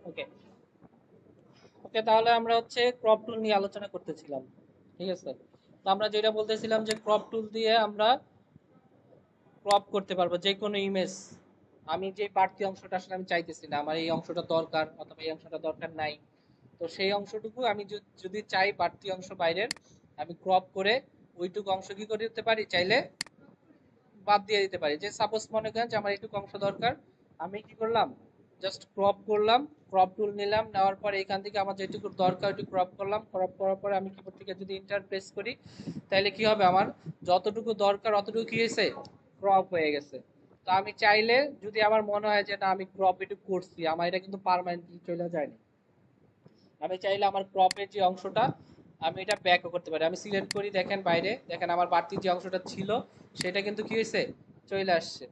ওকে ওকে, তাহলে আমরা হচ্ছে ক্রপ টুল নিয়ে আলোচনা করতেছিলাম। ঠিক আছে, তো আমরা যেটা বলতেছিলাম যে ক্রপ টুল দিয়ে আমরা ক্রপ করতে পারবো যে কোনো ইমেজ। আমি যে বাড়তি অংশটা আসলে আমি চাইতেছি না, আমার এই অংশটা দরকার অথবা এই অংশটা দরকার নাই, তো সেই অংশটুকু আমি যদি চাই বাড়তি অংশ বাইরের, আমি ক্রপ করে ওইটুকু অংশ কি করে দিতে পারি, চাইলে বাদ দিয়ে দিতে পারি। যে সাপোজ মনে করেন যে আমার এইটুকু অংশ দরকার, আমি কি করলাম, জাস্ট ক্রপ করলাম, ক্রপ টুল নিলাম, নেওয়ার পর এখান থেকে আমার যেটুকু দরকার ওইটুকু ক্রপ করলাম, ক্রপ করার পরে আমি কিবোর্ড থেকে যদি ইন্টার প্রেস করি, তাহলে কি হবে, আমার যতটুকু দরকার অতটুকু কি হয়েছে, ক্রপ হয়ে গেছে। তো আমি চাইলে যদি আমার মনে হয় যে না আমি ক্রপ একটু করছি, আমার এটা কিন্তু পার্মানেন্টলি চলে যায়নি, আমি চাইলে আমার ক্রপের যে অংশটা আমি এটা ব্যাকও করতে পারি। আমি সিলেক্ট করি, দেখেন বাইরে, দেখেন আমার বাড়তি যে অংশটা ছিল সেটা কিন্তু কি হয়েছে, চলে আসছে।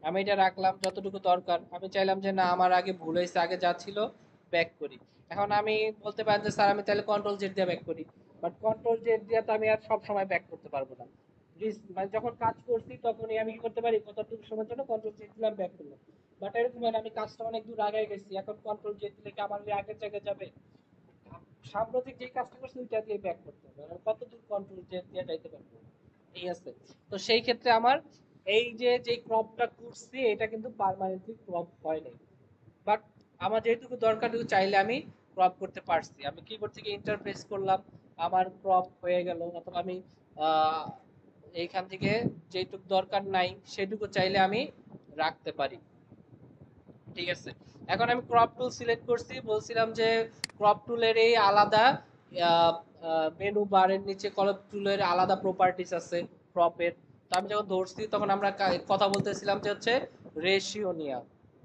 আমি এটা রাখলাম যতটুকু দরকার, আমি চাইলাম যে না আমার আগে ভুল হয়েছে, আগে যা ছিল ব্যাক করি। এখন আমি বলতে পারেন যে স্যার আমি তাহলে কন্ট্রোল জেড দিয়ে ব্যাক করি, বাট কন্ট্রোল জেড দিয়ে তো আমি আর সব সময় ব্যাক করতে পারবো না। মানে যখন কাজ করছি তখনই আমি কি করতে পারি, কতটুকু সময়ের জন্য কন্ট্রোল জেড দিলাম, ব্যাক করলাম। বাট এরকম হয় না, আমি কাজটা অনেক দূর আগে গেছি, এখন কন্ট্রোল জেড দিলে কি আমার ওই আগের জায়গায় যাবে? সাম্প্রতিক যে কাজটা করছি ওইটা দিয়ে ব্যাক করতে হবে, আর কত দূর কন্ট্রোল জেড দিয়ে যাইতে পারবো? ঠিক আছে, তো সেই ক্ষেত্রে আমার এই যে যে ক্রপটা করছি এটা কিন্তু পার্মানেন্টলি ক্রপ হয় নাই, বাট আমার যেটুকু দরকার চাইলে আমি ক্রপ করতে পারছি। আমি কিবোর্ড থেকে ইন্টার প্রেস করলাম, আমার ক্রপ হয়ে গেল, অথবা আমি আহ, এইখান থেকে যেটুকু দরকার নাই সেটুকু চাইলে আমি রাখতে পারি। ঠিক আছে, এখন আমি ক্রপ টুল সিলেক্ট করছি, বলছিলাম যে ক্রপ টুলের এই আলাদা মেনু বারের নিচে ক্রপ টুলের আলাদা প্রপার্টিজ আছে ক্রপের। তো আমি যখন ধরছি তখন আমরা কথা বলতেছিলাম যে হচ্ছে রেশিও নিয়ে।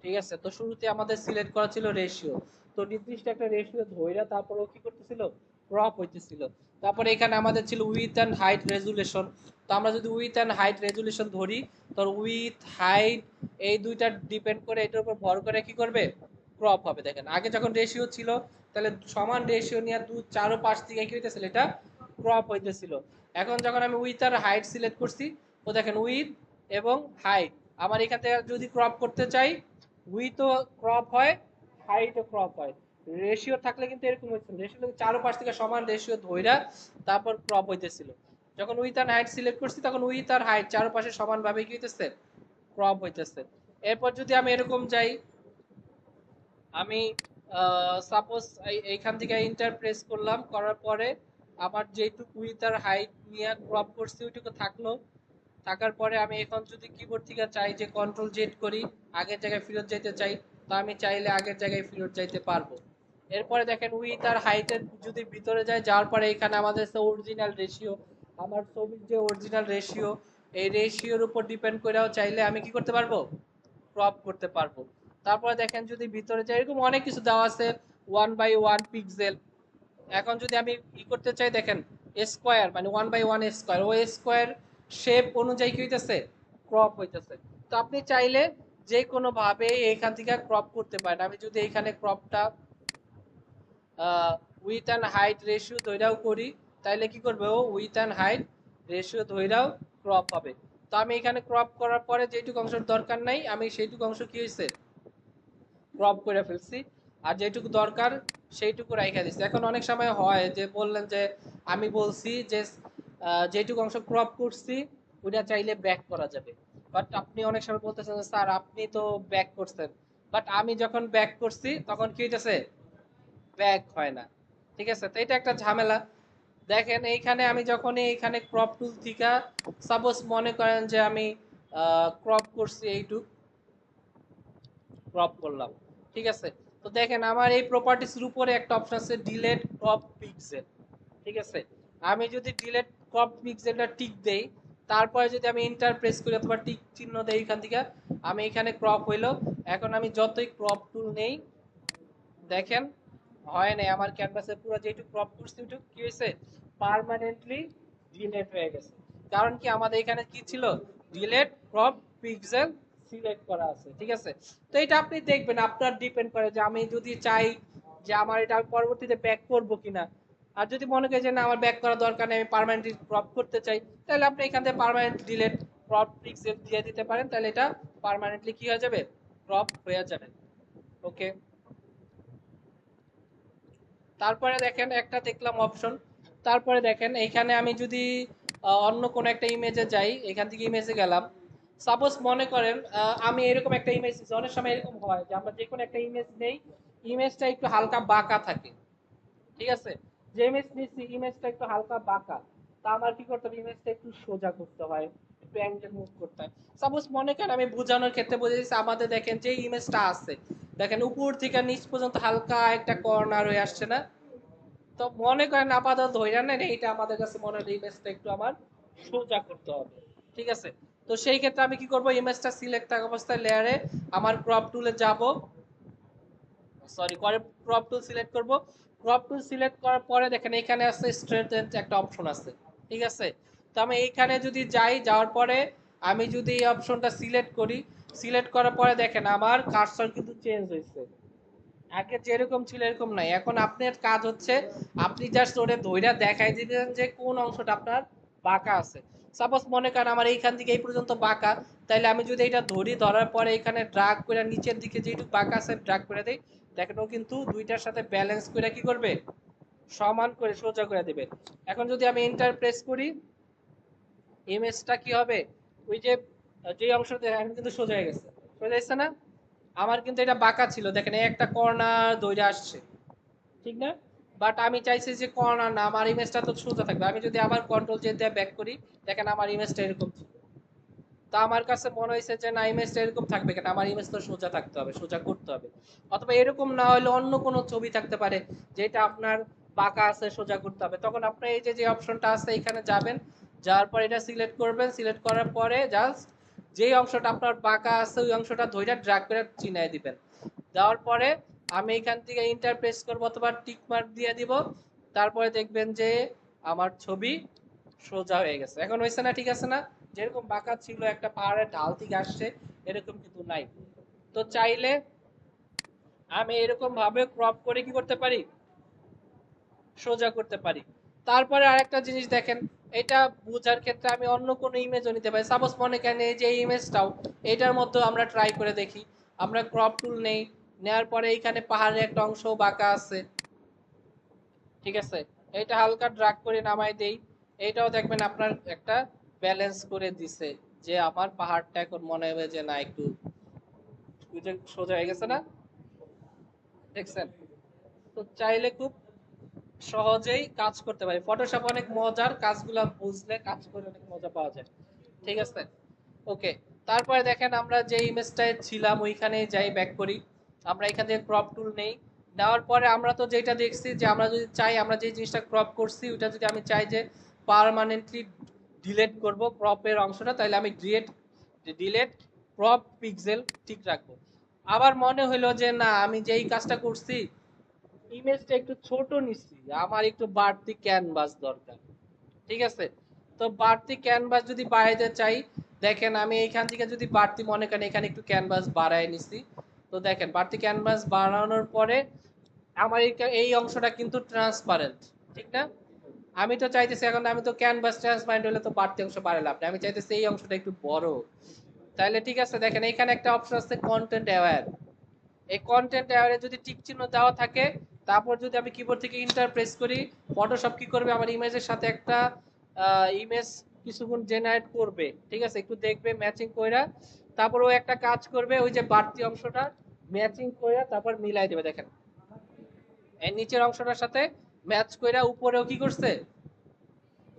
ঠিক আছে, তো শুরুতে আমাদের সিলেক্ট করা ছিল রেশিও, তো নির্দিষ্ট একটা রেশিও ধইরা তারপরেও কি করতেছিল, ক্রপ হইতেছিল। তারপরে এখানে আমাদের ছিল উইথ অ্যান্ড হাইট রেজুলেশন, তো আমরা যদি উইথ অ্যান্ড হাইট রেজুলেশন ধরি, তো উইথ হাইট এই দুইটা ডিপেন্ড করে, এটার উপর ভর করে কি করবে, ক্রপ হবে। দেখেন আগে যখন রেশিও ছিল তাহলে সমান রেশিও নিয়ে দু চারো পাশ থেকে কি হইতেছিল, এটা ক্রপ হইতেছিল। এখন যখন আমি উইথ আর হাইট সিলেক্ট করছি, তো দেখেন উইথ এবং হাইট, আমার এখান থেকে যদি ক্রপ করতে চাই, উইথও ক্রপ হয়, হাইটও ক্রপ হয়। রেশিও থাকলে কিন্তু এরকম হচ্ছিল, রেশিও চারো পাশ থেকে সমান রেশিও ধইরা তারপর ক্রপ হইতেছিল। যখন উইথ আর হাইট সিলেক্ট করছি তখন উইথ আর হাইট চারপাশে সমানভাবে কি হইতেছে, ক্রপ হইতেছে। এরপর যদি আমি এরকম যাই, আমি সাপোজ এইখান থেকে ইন্টার প্রেস করলাম, করার পরে আমার যেটুকু উইথ আর হাইট নিয়ে ক্রপ করছি ওইটুকু থাকলো। থাকার পরে আমি এখন যদি কিবোর্ড থেকে চাই যে কন্ট্রোল জেড করি, আগের জায়গায় ফেরত যাইতে চাই, তো আমি চাইলে আগের জায়গায় ফেরত যাইতে পারবো। এরপরে দেখেন উইথ আর হাইটের যদি ভিতরে যায়, যাওয়ার পরে এখানে আমাদের অরিজিনাল রেশিও, আমার ছবির যে অরিজিনাল রেশিও, এই রেশিওর উপর ডিপেন্ড করেও চাইলে আমি কি করতে পারবো, ক্রপ করতে পারবো। তারপরে দেখেন যদি ভিতরে যাই, এরকম অনেক কিছু দেওয়া আছে, 1 বাই 1 পিক্সেল। এখন যদি আমি ই করতে চাই, দেখেন স্কোয়ার মানে 1 বাই 1 স্কোয়ার, ও স্কোয়ার শেপ অনুযায়ী কি হইতেছে, ক্রপ হইতেছে। তো আপনি চাইলে যে কোনো ভাবে এখান থেকে ক্রপ করতে পারেন। আমি যদি এখানে ক্রপটা উইথ অ্যান্ড হাইট রেশিও ধৈরাও করি, তাইলে কি করবে, ও উইথ অ্যান্ড হাইট রেশিও ধৈরাও ক্রপ হবে। তো আমি এখানে ক্রপ করার পরে যেটুকু অংশের দরকার নাই আমি সেইটুকু অংশ কি হয়েছে, ক্রপ করে ফেলছি, আর যেটুকু দরকার সেইটুকু রাইখা দিচ্ছি। এখন অনেক সময় হয় যে বললেন যে আমি বলছি যে যেটুকু অংশ ক্রপ করছি ওইটা চাইলে ব্যাক করা যাবে, বাট আপনি অনেক সময় বলতেছেন যে স্যার আপনি তো ব্যাক করছেন, বাট আমি যখন ব্যাক করছি তখন কি হইতেছে, ব্যাক হয় না। ঠিক আছে, তো এটা একটা ঝামেলা। দেখেন এইখানে আমি যখন এইখানে ক্রপ টুল থেকে সাপোজ মনে করেন যে আমি ক্রপ করছি, এইটুক ক্রপ করলাম। ঠিক আছে, তো দেখেন আমার এই প্রপার্টিসের উপরে একটা অপশন আছে ডিলেট ক্রপ পিক্সেল। ঠিক আছে, আমি যদি ডিলেট ক্রপ পিক্সেলটা টিক দেই, তারপরে যদি আমি এন্টার প্রেস করি অথবা টিক চিহ্ন দেই এখান থেকে, আমি এখানে ক্রপ হইলো। এখন আমি যতই ক্রপ টুল নেই, দেখেন হয় নাই, আমার ক্যানভাসে পুরো যেটুকু ক্রপ করছি ওইটুকু কি হয়েছে, পার্মানেন্টলি ডিলেট হয়ে গেছে। কারণ কি আমাদের এখানে কি ছিল, ডিলেট ক্রপ পিক্সেল সিলেক্ট করা আছে। ঠিক আছে, তো এটা আপনি দেখবেন, আপনার ডিপেন্ড করে যে আমি যদি চাই যে আমার এটা আমি পরবর্তীতে ব্যাক করব কিনা। আর যদি মনে করেন যে না আমার ব্যাক করা দরকার নেই, আমি পার্মানেন্টলি ক্রপ করতে চাই, তাহলে আপনি এখান থেকে পার্মানেন্ট ডিলেট ক্রপ পিক্সেল দিয়ে দিতে পারেন, তাহলে এটা পার্মানেন্টলি কি হয়ে যাবে, ক্রপ হয়ে যাবে। ওকে, তারপরে দেখেন একটা দেখলাম অপশন। তারপরে দেখেন এইখানে আমি যদি অন্য কোনো একটা ইমেজে যাই, এখান থেকে ইমেজে গেলাম, সাপোজ মনে করেন আমি এরকম একটা ইমেজ, অনেক সময় এরকম হয় যে আমরা যে কোনো একটা ইমেজ নেই, ইমেজটা একটু হালকা বাঁকা থাকে, ঠিক আছে? যে ইমেজ নিচ্ছি ইমেজটা একটু হালকা বাঁকা, তা আমার কি করতে হবে, ইমেজটা একটু সোজা করতে হয়, একটু অ্যাঙ্গেল মুভ করতে হয়। সাপোজ মনে করেন আমি বোঝানোর ক্ষেত্রে বুঝেছি, আমাদের দেখেন যে ইমেজটা আছে, দেখেন উপর থেকে নিচ পর্যন্ত হালকা একটা কর্নার হয়ে আসছে না? তো মনে করেন আপাতত ধইরা নেন এইটা আমাদের কাছে মনে হয় ইমেজটা একটু আমার সোজা করতে হবে, ঠিক আছে? তো সেই ক্ষেত্রে আমি কি করব, ইমেজটা সিলেক্ট থাকা অবস্থায় লেয়ারে আমার ক্রপ টুলে যাব, সরি করে ক্রপ টুল সিলেক্ট করব। ক্রপ টুল সিলেক্ট করার পরে দেখেন এখানে আছে স্ট্রেট একটা অপশন আছে, ঠিক আছে? তো আমি এইখানে যদি যাই, যাওয়ার পরে আমি যদি এই অপশনটা সিলেক্ট করি, সিলেক্ট করার পরে দেখেন আমার কার্সর কিন্তু চেঞ্জ হয়েছে, আগে যেরকম ছিল এরকম নাই। এখন আপনার কাজ হচ্ছে আপনি জাস্ট ওরে ধইরা দেখাই দিবেন যে কোন অংশটা আপনার বাঁকা আছে। সাপোজ মনে করেন আমার এইখান থেকে এই পর্যন্ত বাঁকা, তাইলে আমি যদি এটা ধরি, ধরার পরে এখানে ড্রাগ করে নিচের দিকে যেটুকু বাঁকা আছে ড্রাগ করে দেই, দেখেন ও কিন্তু দুইটার সাথে ব্যালেন্স করে কি করবে, সমান করে সোজা করে দিবে। এখন যদি আমি এন্টার প্রেস করি, ইমেজটা কি হবে, ওই যে যে অংশটা এখন কিন্তু সোজা হয়ে গেছে, সোজা হয়েছে না? আমার কিন্তু এটা বাঁকা ছিল, দেখেন এই একটা কর্নার দইরা আসছে, ঠিক না? বাট আমি চাইছি যে কর্নার না, আমার ইমেজটা তো সোজা থাকবে। আমি যদি আবার কন্ট্রোল জে দিয়ে ব্যাক করি, দেখেন আমার ইমেজটা এরকম ছিল। তো আমার কাছে মনে হয়েছে যে না, ইমেজটা এরকম থাকবে কেন, আমার ইমেজ তো সোজা থাকতে হবে, সোজা করতে হবে। অথবা এরকম না হলে অন্য কোনো ছবি থাকতে পারে যেটা আপনার বাঁকা আছে, সোজা করতে হবে। তখন আপনি এই যে যে অপশনটা আছে এখানে যাবেন, যাওয়ার পর এটা সিলেক্ট করবেন, সিলেক্ট করার পরে জাস্ট যেই অংশটা আপনার বাঁকা আছে ওই অংশটা ধইরা ড্র্যাগ করে চিনাই দিবেন। দেওয়ার পরে আমি এখান থেকে ইন্টার প্রেস করবো অথবা টিক মার্ক দিয়ে দিব, তারপরে দেখবেন যে আমার ছবি সোজা হয়ে গেছে। এখন হয়েছে না, ঠিক আছে না? যেরকম বাঁকা ছিল একটা পাহাড়ের ঢাল থেকে আসছে, এরকম কিন্তু নাই। তো চাইলে আমি এরকম ভাবে ক্রপ করে কি করতে পারি, সোজা করতে পারি। তারপরে আরেকটা জিনিস দেখেন, এটা বোঝার ক্ষেত্রে আমি অন্য কোনো ইমেজও নিতে পারি। সাপোজ মনে করেন এই যে ইমেজটাও, এটার মধ্যে আমরা ট্রাই করে দেখি। আমরা ক্রপ টুল নেই, নেওয়ার পরে এইখানে পাহাড়ের একটা অংশ বাঁকা আছে, ঠিক আছে? এটা হালকা ড্রাগ করে নামাই দেই, এইটাও দেখবেন আপনার একটা ব্যালেন্স করে দিছে, যে আমার পাহাড়টা এখন মনে হবে যে না একটু সোজা হয়ে গেছে না, দেখছেন? তো চাইলে খুব সহজেই কাজ করতে পারি। ফটোশপ অনেক মজার, কাজগুলো বুঝলে কাজ করে অনেক মজা পাওয়া যায়, ঠিক আছে? ওকে, তারপরে দেখেন আমরা যে ইমেজটায় ছিলাম ওইখানে যাই, ব্যাক করি। আমরা এখান থেকে ক্রপ টুল নেই, নেওয়ার পরে আমরা তো যেটা দেখছি যে আমরা যদি চাই, আমরা যে জিনিসটা ক্রপ করছি ওটা যদি আমি চাই যে পার্মানেন্টলি ডিলিট করব ক্রপের অংশটা, তাহলে আমি ডিলিট ক্রপ পিক্সেল ঠিক রাখবো। আবার মনে হলো যে না, আমি যেই কাজটা করছি ইমেজটা একটু ছোট নিচ্ছি, আমার একটু বাড়তি ক্যানভাস দরকার, ঠিক আছে? তো বাড়তি ক্যানভাস যদি বাড়াইতে চাই, দেখেন আমি এইখান থেকে যদি বাড়তি মনে করেন এখানে একটু ক্যানভাস বাড়াই নিছি, তো দেখেন বাড়তি ক্যানভাস বাড়ানোর পরে আমার এই অংশটা কিন্তু ট্রান্সপারেন্ট, ঠিক না? আমি তো চাইতেছি, এখন আমি তো ক্যানভাস ট্রান্সপারেন্ট হলে তো বাড়তি অংশ বাড়ালে আপনি, আমি চাইতেছি এই অংশটা একটু বড়। তাহলে ঠিক আছে, দেখেন এখানে একটা অপশন আছে কন্টেন্ট অ্যাওয়্যার। এই কন্টেন্ট অ্যাওয়্যারে যদি টিক চিহ্ন দেওয়া থাকে, তারপর যদি আমি কিবোর্ড থেকে ইন্টার প্রেস করি, ফটোশপ কি করবে, আমার ইমেজের সাথে একটা ইমেজ কিছুক্ষণ জেনারেট করবে, ঠিক আছে? একটু দেখবে ম্যাচিং কইরা, তারপর ও একটা কাজ করবে, ওই যে বাড়তি অংশটা ম্যাচিং কইরা তারপর মিলাই দেবে, দেখেন এর নিচের অংশটার সাথে ম্যাচ কইরা উপরেও কি করছে,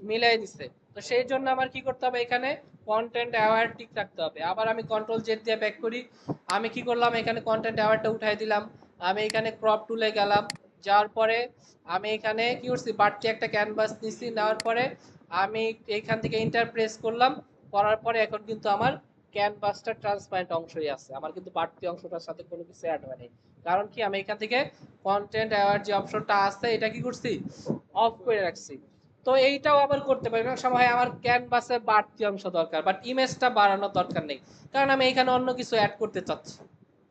মিলাই দিছে। তো সেই জন্য আমার কি করতে হবে, এখানে কন্টেন্ট অ্যাওয়ার ঠিক রাখতে হবে। আবার আমি কন্ট্রোল জেড দিয়ে ব্যাক করি, আমি কি করলাম, এখানে কন্টেন্ট অ্যাওয়ারটা উঠাই দিলাম, আমি এখানে ক্রপ টুলে গেলাম, যাওয়ার পরে আমি এখানে কি করছি, বাড়তি একটা ক্যানভাস নিছি, নেওয়ার পরে আমি এইখান থেকে ইন্টার প্রেস করলাম, করার পরে এখন কিন্তু আমার ক্যানভাসটা ট্রান্সপারেন্ট অংশই আছে, আমার কিন্তু বাড়তি অংশটার সাথে কোনো কিছু অ্যাড হয়নি। কারণ কি, আমি এখান থেকে কন্টেন্ট অ্যাওয়ার যে অপশনটা আছে এটা কি করছি, অফ করে রাখছি। তো এইটাও আবার করতে পারি, অনেক সময় আমার ক্যানভাসের বাড়তি অংশ দরকার, বাট ইমেজটা বাড়ানোর দরকার নেই, কারণ আমি এখানে অন্য কিছু অ্যাড করতে চাচ্ছি।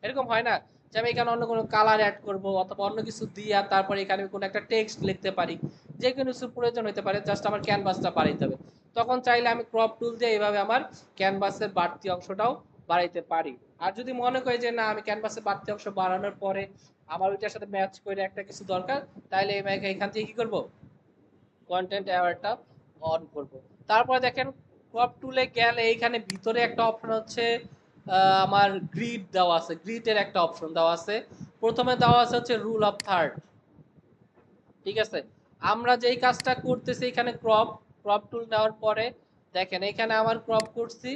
এরকম হয় না যে আমি এখানে অন্য কোনো কালার অ্যাড করব অথবা অন্য কিছু দিয়ে তারপরে এখানে কোনো একটা টেক্সট লিখতে পারি, যে কোনো কিছু প্রয়োজন হতে পারে, জাস্ট আমার ক্যানভাসটা বাড়াইতে হবে। তখন চাইলে আমি ক্রপ টুল দিয়ে এইভাবে আমার ক্যানভাসের বাড়তি অংশটাও বাড়াইতে পারি। আর যদি মনে করি যে না আমি ক্যানভাসে বাড়তি অংশ বাড়ানোর পরে আমার ওইটার সাথে ম্যাচ করে একটা কিছু দরকার, তাহলে এখান থেকে কি করব, কন্টেন্ট অ্যাওয়ারটা অন করব। তারপরে দেখেন ক্রপ টুলে গেলে এইখানে ভিতরে একটা অপশন হচ্ছে আমার গ্রিড দেওয়া আছে, গ্রিডের একটা অপশন দেওয়া আছে। প্রথমে দেওয়া আছে হচ্ছে রুল অফ থার্ড। ঠিক আছে, আমরা যেই কাজটা করতেছি এখানে ক্রপ ক্রপ টুল নেওয়ার পরে দেখেন এখানে আমার ক্রপ করছি,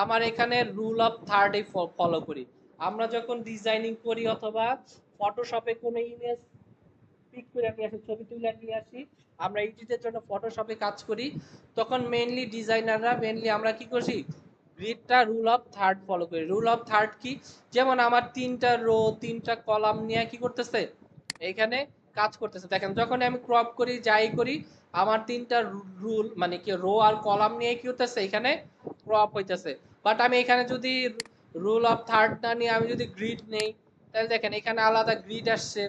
আমার এখানে রুল অফ থার্ড ফলো করি। আমরা যখন ডিজাইনিং করি অথবা ফটোশপে কোনো ইমেজ পিক করে নিয়ে আসি, ছবি তুলে নিয়ে আসি, আমরা এডিটের জন্য ফটোশপে কাজ করি, তখন মেইনলি ডিজাইনাররা মেইনলি আমরা কি করছি, গ্রিডটা রুল অফ থার্ড ফলো করি। রুল অফ থার্ড কি, যেমন আমার তিনটা রো তিনটা কলাম নিয়ে কি করতেছে এইখানে কাজ করতেছে। দেখেন যখন আমি ক্রপ করি যাই করি আমার তিনটা রুল মানে কি রো আর কলাম নিয়ে কি হতেছে এখানে ক্রপ হইতেছে। বাট আমি এখানে যদি রুল অফ থার্ড না নিয়ে আমি যদি গ্রিড নেই, তাহলে দেখেন এখানে আলাদা গ্রিড আসছে,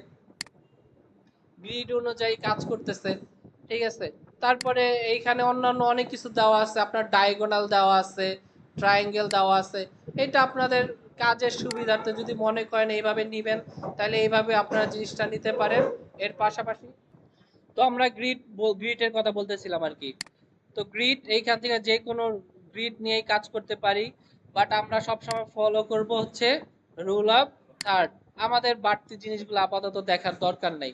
গ্রিড অনুযায়ী কাজ করতেছে। ঠিক আছে, তারপরে এইখানে অন্যান্য অনেক কিছু দেওয়া আছে, আপনার ডায়াগোনাল দেওয়া আছে, ট্রায়াঙ্গেল দেওয়া আছে। এটা আপনাদের কাজের সুবিধার্থে যদি মনে করেন এইভাবে নিবেন, তাহলে এইভাবে আপনারা জিনিসটা নিতে পারেন। এর পাশাপাশি তো আমরা গ্রিডের কথা বলতেছিলাম আর কি। তো গ্রিড এইখান থেকে যে কোনো গ্রিড নিয়েই কাজ করতে পারি, বাট আমরা সবসময় ফলো করব হচ্ছে রুল অফ থার্ড। আমাদের বাড়তি জিনিসগুলো আপাতত দেখার দরকার নাই।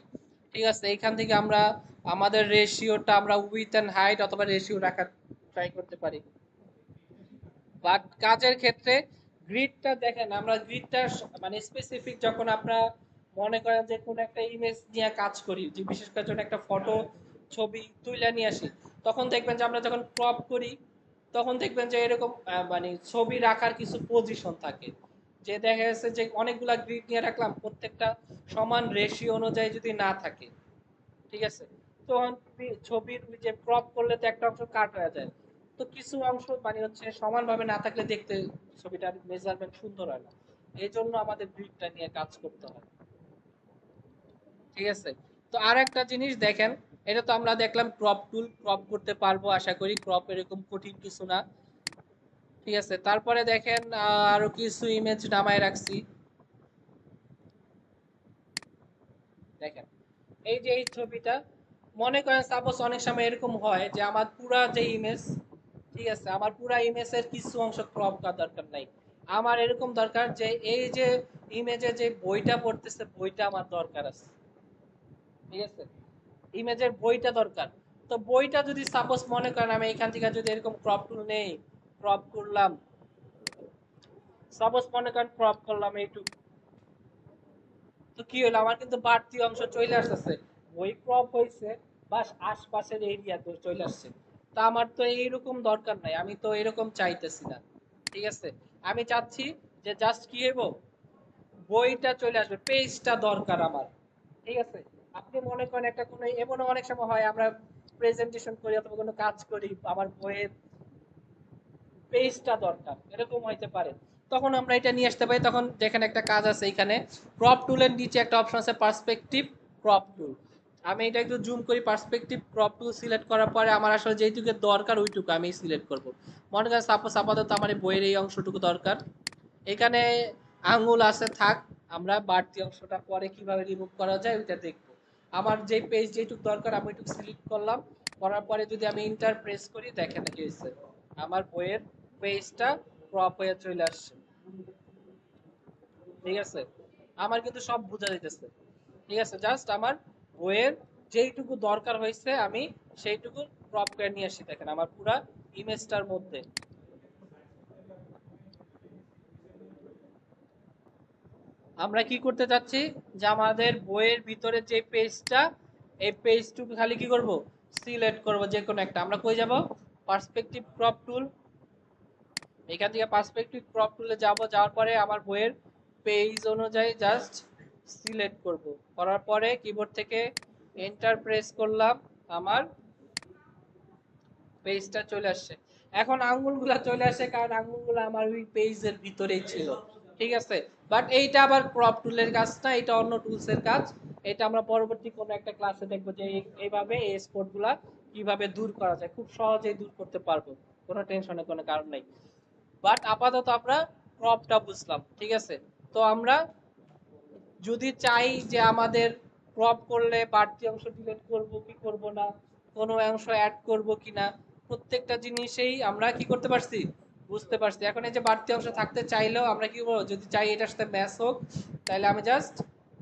ঠিক আছে, এইখান থেকে আমরা আমাদের রেশিওটা আমরা উইথ এন্ড হাইট অথবা রেশিও রাখার ট্রাই করতে পারি। বাট কাজের ক্ষেত্রে গ্রিডটা দেখেন, আমরা গ্রিডটা মানে স্পেসিফিক যখন আপনারা মনে করেন যে কোন একটা ইমেজ নিয়ে কাজ করি, যে বিশেষ করে যখন একটা ফটো ছবি তুলে নিয়ে আসি, তখন দেখবেন যে আমরা যখন ক্রপ করি তখন দেখবেন যে এরকম মানে ছবি রাখার কিছু পজিশন থাকে, যে দেখা যাচ্ছে যে অনেকগুলা গ্রিড নিয়ে রাখলাম প্রত্যেকটা সমান রেশিও অনুযায়ী যদি না থাকে, ঠিক আছে, তখন ছবির ওই যে ক্রপ করলে তো একটা অংশ কাট হয়ে যায়। তো কিছু অংশ মানে হচ্ছে সমানভাবে না থাকলে দেখতে ছবিটার মেজারমেন্ট সুন্দর হয় না। এই জন্য আমাদের গ্রিডটা নিয়ে কাজ করতে হয়। ঠিক আছে, তো আর একটা জিনিস দেখেন, এটা তো আমরা দেখলাম ক্রপ টুল, ক্রপ করতে পারবো আশা করি, ক্রপ এরকম কঠিন কিছু না। ঠিক আছে, তারপরে দেখেন আরো কিছু ইমেজ নামায় রাখছি। দেখেন এই যে এই ছবিটা, মনে করেন সাপোজ অনেক সময় এরকম হয় যে আমার পুরা যে ইমেজ, ঠিক আছে, আমার পুরা ইমেজের কিছু অংশ ক্রপ করার দরকার নাই। আমার এরকম দরকার যে এই যে ইমেজে যে বইটা পড়তেছে বইটা আমার দরকার আছে। ঠিক আছে, ইমেজের বইটা দরকার। তো বইটা যদি সাপোজ মনে করেন আমি এখান থেকে যদি এরকম ক্রপ টুল নেই, ক্রপ করলাম, সাপোজ মনে করেন ক্রপ করলাম এইটুকু, তো কি হলো আমার কিন্তু বাড়তি অংশ চলে আসতেছে, বই ক্রপ হয়েছে বাস আশপাশের এরিয়া তো চলে আসছে। তা আমার তো এইরকম দরকার নাই, আমি তো এরকম চাইতেছি না। ঠিক আছে, আমি চাচ্ছি যে জাস্ট কি হইব, বইটা চলে আসবে, পেজটা দরকার আমার। ঠিক আছে, আপনি মনে করেন একটা কোনো এমনও অনেক সময় হয় আমরা প্রেজেন্টেশন করি অথবা কোনো কাজ করি, আমার বইয়ের পেজটা দরকার, এরকম হইতে পারে, তখন আমরা এটা নিয়ে আসতে পারি। তখন দেখেন একটা কাজ আছে এখানে, ক্রপ টুলের নিচে একটা অপশন আছে পার্সপেক্টিভ ক্রপ টুল। আমি এটা একটু জুম করি, পার্সপেক্টিভ ক্রপ টুল সিলেক্ট করার পরে আমার আসলে যেইটুকু দরকার ওইটুকু আমি সিলেক্ট করব। মনে করেন সাপোজ আপাতত আমার এই বইয়ের এই অংশটুকু দরকার, এখানে আঙ্গুল আছে থাক, আমরা বাড়তি অংশটা পরে কিভাবে রিমুভ করা যায় ওইটা দেখবো। আমার যে পেজ যেটুকু দরকার আমি একটু সিলেক্ট করলাম, করার পরে যদি আমি ইন্টার প্রেস করি দেখেন কি হয়েছে, আমার বইয়ের পেজটা ক্রপ হয়ে চলে আসছে। ঠিক আছে, আমার কিন্তু সব বোঝা যাইতেছে। ঠিক আছে, জাস্ট আমার বইয়ের যেইটুকু দরকার হয়েছে আমি সেইটুকু ক্রপ করে নিয়ে আসি, দেখেন আমার পুরা ইমেজটার মধ্যে। আমরা কি করতে চাচ্ছি, যে আমাদের বইয়ের ভিতরে যে পেজটা, এই পেজটুকু খালি কি করব, সিলেক্ট করব যে কোনো একটা। আমরা কই যাব, পার্সপেক্টিভ ক্রপ টুল, এখান থেকে পার্সপেক্টিভ ক্রপ টুলে যাব, যাওয়ার পরে আমার বইয়ের পেজ অনুযায়ী জাস্ট সিলেক্ট করব, করার পরে কিবোর্ড থেকে এন্টার প্রেস করলাম, আমার পেজটা চলে আসছে। এখন আঙ্গুলগুলা চলে আসে কারণ আঙ্গুলগুলো আমার ওই পেজের ভিতরেই ছিল। ঠিক আছে, বাট এইটা আবার ক্রপ টুলের কাজ না, এটা অন্য টুলসের কাজ। এটা আমরা পরবর্তী কোনো একটা ক্লাসে দেখবো যে এইভাবে এই স্পট গুলা কিভাবে দূর করা যায়, খুব সহজেই দূর করতে পারবো, কোনো টেনশনের কোনো কারণ নাই। বাট আপাতত আমরা ক্রপটা বুঝলাম, ঠিক আছে। তো আমরা যদি চাই যে আমাদের ক্রপ করলে বাড়তি অংশ ডিলিট করব কি করব না, কোনো অংশ অ্যাড করব কিনা, প্রত্যেকটা জিনিসেই আমরা কি করতে পারছি, বুঝতে পারছি। এখন এই যে বাড়তি অংশ থাকতে চাইলেও আমরা কি করবো, যদি চাই এটার সাথে ম্যাচ হোক, তাহলে আমি জাস্ট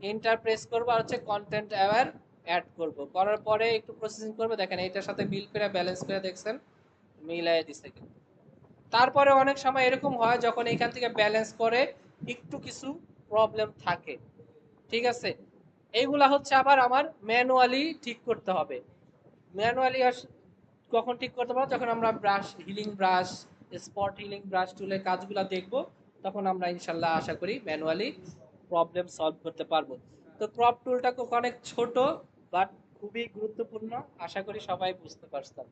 এন্টার প্রেস করবো আর হচ্ছে কন্টেন্ট অ্যাওয়ার অ্যাড করব, করার পরে একটু প্রসেসিং করবে, দেখেন এটার সাথে মিল করে ব্যালেন্স করে দেখছেন মিলাই দিছে কিন্তু। তারপরে অনেক সময় এরকম হয় যখন এখান থেকে ব্যালেন্স করে একটু কিছু প্রবলেম থাকে, ঠিক আছে। এইগুলা হচ্ছে আবার আমার ম্যানুয়ালি ঠিক করতে হবে। ম্যানুয়ালি কখন ঠিক করতে পারবো, যখন আমরা brush healing brush, spot healing brush টুলের কাজগুলো দেখব, তখন আমরা ইনশাল্লাহ আশা করি ম্যানুয়ালি প্রবলেম সলভ করতে পারবো। তো ক্রপ টুলটা অনেক ছোট বাট খুবই গুরুত্বপূর্ণ, আশা করি সবাই বুঝতে পারছেন।